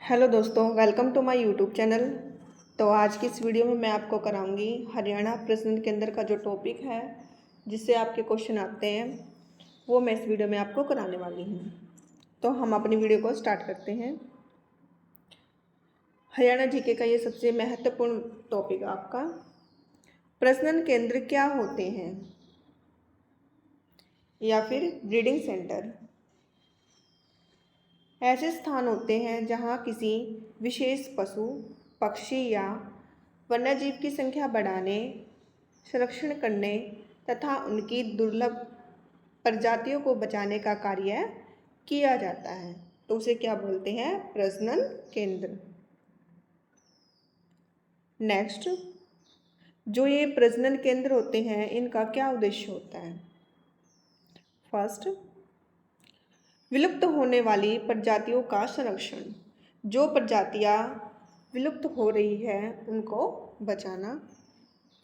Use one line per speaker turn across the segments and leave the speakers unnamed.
Hello दोस्तों, welcome to my YouTube channel. तो आज की इस वीडियो में मैं आपको कराऊंगी हरियाणा प्रश्न केंद्र का जो टॉपिक है जिससे आपके क्वेश्चन आते हैं वो मैं इस वीडियो में आपको कराने वाली हूँ। तो हम अपनी वीडियो को स्टार्ट करते हैं। हरियाणा जीके का ये सबसे महत्वपूर्ण टॉपिक आपका, प्रश्न केंद्र क्या होते हैं या फिर ब्रीडिंग सेंटर। ऐसे स्थान होते हैं जहाँ किसी विशेष पशु, पक्षी या वन्यजीव की संख्या बढ़ाने, संरक्षण करने तथा उनकी दुर्लभ प्रजातियों को बचाने का कार्य किया जाता है। तो उसे क्या बोलते हैं? प्रजनन केंद्र। नेक्स्ट, जो ये प्रजनन केंद्र होते हैं इनका क्या उद्देश्य होता है? फर्स्ट, विलुप्त होने वाली प्रजातियों का संरक्षण। जो प्रजातियां विलुप्त हो रही है उनको बचाना।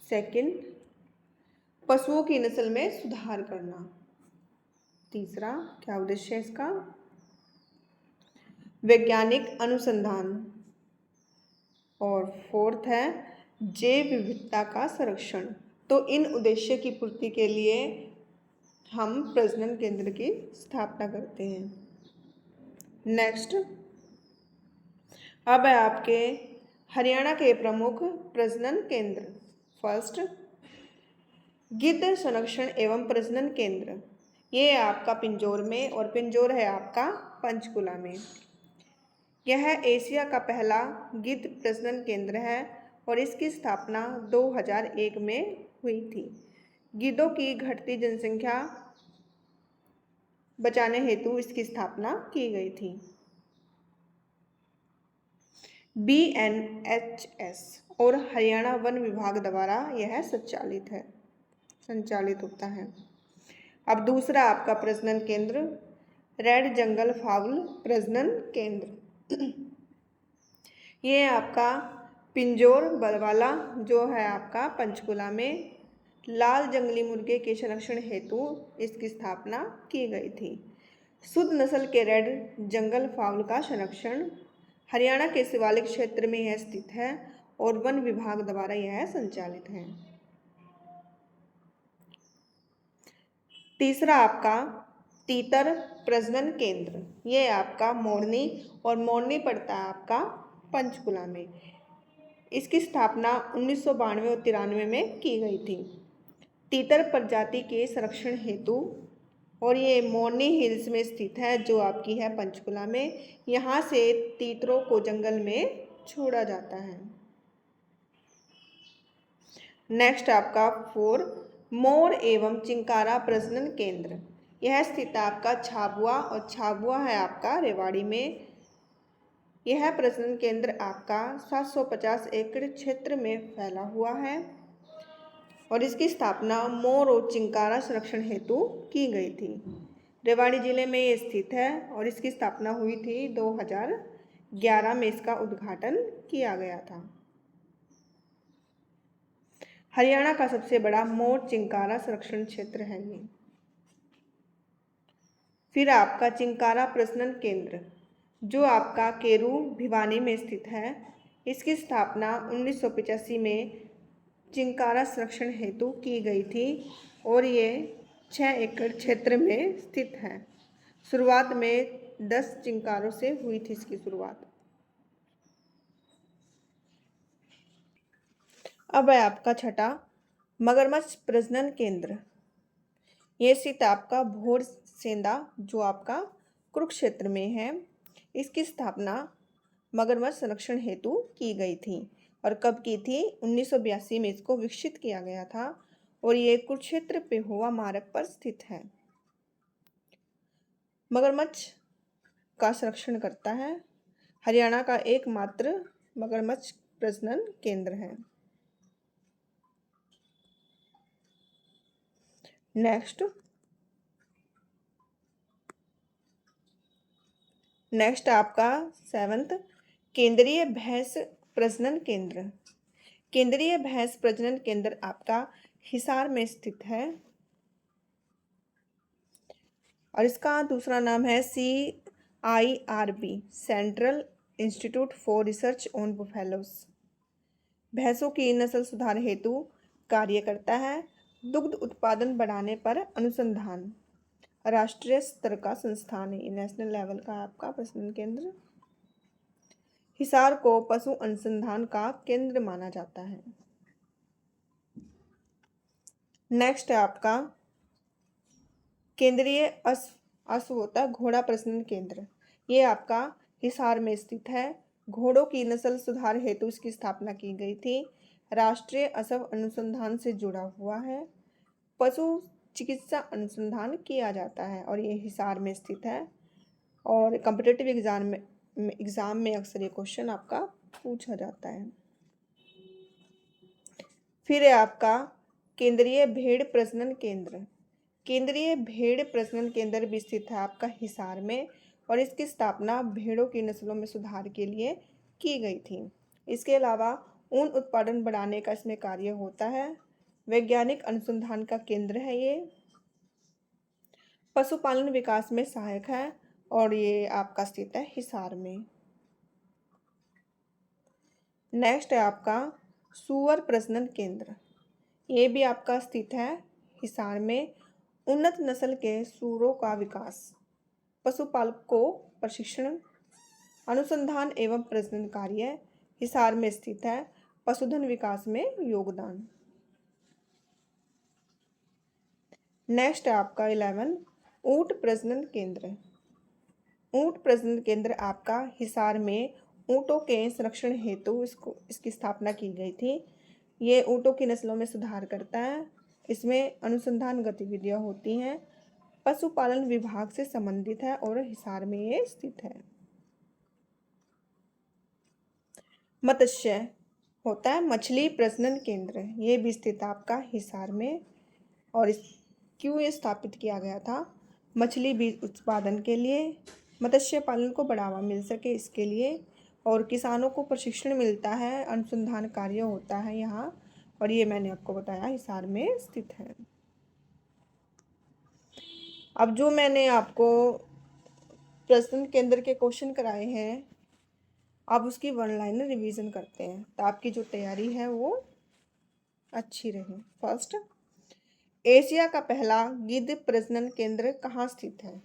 सेकंड, पशुओं की नस्ल में सुधार करना। तीसरा, क्या उद्देश्य है इसका? वैज्ञानिक अनुसंधान। और फोर्थ है जैव विविधता का संरक्षण। तो इन उद्देश्य की पूर्ति के लिए हम प्रजनन केंद्र की स्थापना करते हैं। नेक्स्ट, अब है आपके हरियाणा के प्रमुख प्रजनन केंद्र। फर्स्ट, गिद्ध संरक्षण एवं प्रजनन केंद्र। ये है आपका पिंजौर में और पिंजौर है आपका पंचकुला में। यह एशिया का पहला गिद्ध प्रजनन केंद्र है और इसकी स्थापना 2001 में हुई थी। गिद्धों की घटती जनसंख्या बचाने हेतु इसकी स्थापना की गई थी। BNHS और हरियाणा वन विभाग द्वारा यह संचालित होता है। अब दूसरा आपका प्रजनन केंद्र, रेड जंगल फाउल प्रजनन केंद्र। ये आपका पिंजौर बलवाला जो है आपका पंचकुला में लाल जंगली मुर्गे के संरक्षण हेतु इसकी स्थापना की गई थी। शुद्ध नस्ल के रेड जंगल फाउल का संरक्षण हरियाणा के शिवालिक क्षेत्र में यह स्थित है और वन विभाग द्वारा यह संचालित है। तीसरा आपका तीतर प्रजनन केंद्र। ये आपका मोरनी और मोरनी पड़ता है आपका पंचकुला में। इसकी स्थापना 1992 और 93 में की गई थी तीतर प्रजाति के संरक्षण हेतु और ये मोरनी हिल्स में स्थित है जो आपकी है पंचकुला में। यहाँ से तीतरों को जंगल में छोड़ा जाता है। नेक्स्ट आपका 4, मोर एवं चिंकारा प्रजनन केंद्र। यह स्थित है आपका झाबुआ और झाबुआ है आपका रेवाड़ी में। यह प्रजनन केंद्र आपका 750 एकड़ क्षेत्र में फैला हुआ है और इसकी स्थापना मोर और चिंकारा संरक्षण हेतु की गई थी। रेवाड़ी जिले में ये स्थित है और इसकी स्थापना हुई थी 2011 में इसका उद्घाटन किया गया था। हरियाणा का सबसे बड़ा मोर चिंकारा संरक्षण क्षेत्र है ये। फिर आपका चिंकारा प्रजनन केंद्र जो आपका केरू भिवानी में स्थित है। इसकी स्थापना 1985 में चिंकारा संरक्षण हेतु की गई थी और ये 6 एकड़ क्षेत्र में स्थित है। शुरुआत में 10 चिंकारों से हुई थी इसकी शुरुआत। अब है आपका छठा मगरमच्छ प्रजनन केंद्र। ये स्थित आपका भोर सेंधा जो आपका कुरुक्षेत्र में है। इसकी स्थापना मगरमच्छ संरक्षण हेतु की गई थी और कब की थी? 1982 में इसको विकसित किया गया था और ये कुरुक्षेत्र पे हुआ मार्ग पर स्थित है। मगरमच्छ का संरक्षण करता है। हरियाणा का एकमात्र मगरमच्छ प्रजनन केंद्र है। नेक्स्ट आपका 7th केंद्रीय भैंस प्रजनन केंद्र। केंद्रीय भैंस प्रजनन केंद्र आपका हिसार में स्थित है और इसका दूसरा नाम है CIRB central institute for research on buffaloes. भैंसों की नस्ल सुधार हेतु कार्य करता है। दुग्ध उत्पादन बढ़ाने पर अनुसंधान, राष्ट्रीय स्तर का संस्थान है, नेशनल लेवल का आपका प्रजनन केंद्र। हिसार को पशु अनुसंधान का केंद्र माना जाता है। नेक्स्ट है आपका केंद्रीय अश्व होता है घोड़ा प्रजनन केंद्र। ये आपका हिसार में स्थित है। घोड़ों की नस्ल सुधार हेतु इसकी स्थापना की गई थी। राष्ट्रीय अश्व अनुसंधान से जुड़ा हुआ है। पशु चिकित्सा अनुसंधान किया जाता है और ये हिसार में स्थित है। और कॉम्पिटिटिव एग्जाम में अक्सर ये क्वेश्चन आपका पूछा जाता है। फिर है आपका केंद्रीय भेड़ प्रजनन केंद्र। केंद्रीय भेड़ प्रजनन केंद्र भी स्थित है आपका हिसार में और इसकी स्थापना भेड़ों की नस्लों में सुधार के लिए की गई थी। इसके अलावा ऊन उत्पादन बढ़ाने का इसमें कार्य होता है। वैज्ञानिक अनुसंधान का केंद्र है ये। पशुपालन विकास में सहायक है और ये आपका स्थित है हिसार में। नेक्स्ट है आपका सूअर प्रजनन केंद्र। ये भी आपका स्थित है हिसार में। उन्नत नस्ल के सूअरों का विकास, पशुपालक को प्रशिक्षण, अनुसंधान एवं प्रजनन कार्य हिसार में स्थित है। पशुधन विकास में योगदान। नेक्स्ट है आपका 11 ऊंट प्रजनन केंद्र। ऊंट प्रजनन केंद्र आपका हिसार में ऊंटों के संरक्षण हेतु इसकी स्थापना की गई थी। ये ऊंटों की नस्लों में सुधार करता है। इसमें अनुसंधान गतिविधियां होती हैं। पशुपालन विभाग से संबंधित है और हिसार में ये स्थित है। मत्स्य होता है मछली प्रजनन केंद्र। ये भी स्थित आपका हिसार में और क्यों ये स्थापित किया गया था? मछली बीज उत्पादन के लिए, मत्स्य पालन को बढ़ावा मिल सके इसके लिए, और किसानों को प्रशिक्षण मिलता है। अनुसंधान कार्य होता है यहाँ और ये मैंने आपको बताया हिसार में स्थित है। अब जो मैंने आपको प्रजनन केंद्र के क्वेश्चन कराए हैं, अब उसकी वन लाइनर रिवीजन करते हैं तो आपकी जो तैयारी है वो अच्छी रहे। फर्स्ट, एशिया का पहला गिद्ध प्रजनन केंद्र कहाँ स्थित है?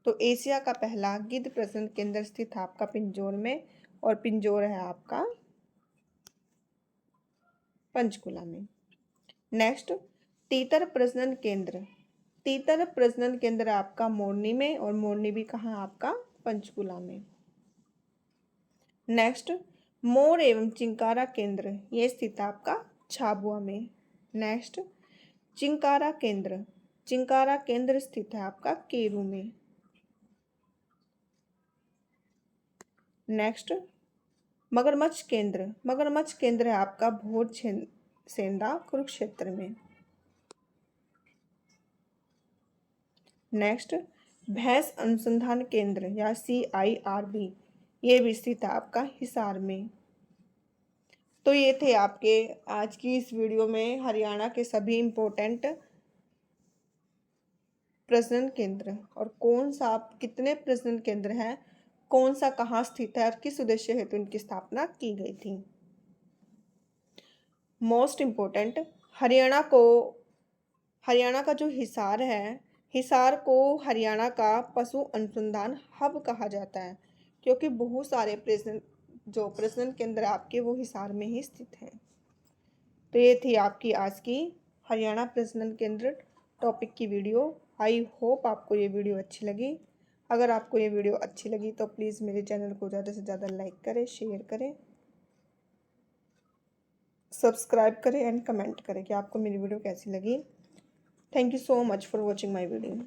तो एशिया का पहला गिद्ध प्रजनन केंद्र स्थित है आपका पिंजौर में और पिंजौर है आपका पंचकुला में। नेक्स्ट, तीतर प्रजनन केंद्र। तीतर प्रजनन केंद्र आपका मोरनी में और मोरनी भी कहाँ आपका पंचकुला में। नेक्स्ट, मोर एवं चिंकारा केंद्र ये स्थित है आपका झाबुआ में। नेक्स्ट, चिंकारा केंद्र। चिंकारा केंद्र स्थित है आपका केरू में। नेक्स्ट, मगरमच्छ केंद्र। मगरमच्छ केंद्र है आपका भोर सेंधा कुरुक्षेत्र में। नेक्स्ट, भैंस अनुसंधान केंद्र या CIRB ये भी स्थित है आपका हिसार में। तो ये थे आपके आज की इस वीडियो में हरियाणा के सभी इम्पोर्टेंट प्रजनन केंद्र और कौन सा कितने प्रजनन केंद्र हैं, कौन सा कहाँ स्थित है और किस उद्देश्य हेतु इनकी स्थापना की गई थी। मोस्ट इम्पोर्टेंट, हरियाणा का जो हिसार है, हिसार को हरियाणा का पशु अनुसंधान हब कहा जाता है क्योंकि बहुत सारे प्रजनन केंद्र आपके वो हिसार में ही स्थित हैं। तो ये थी आपकी आज की हरियाणा प्रजनन केंद्र टॉपिक की वीडियो। आई होप आपको ये वीडियो अच्छी लगी। अगर आपको ये वीडियो अच्छी लगी तो प्लीज़ मेरे चैनल को ज़्यादा से ज़्यादा लाइक करें, शेयर करें, सब्सक्राइब करें एंड कमेंट करें कि आपको मेरी वीडियो कैसी लगी। Thank you so much for watching my video.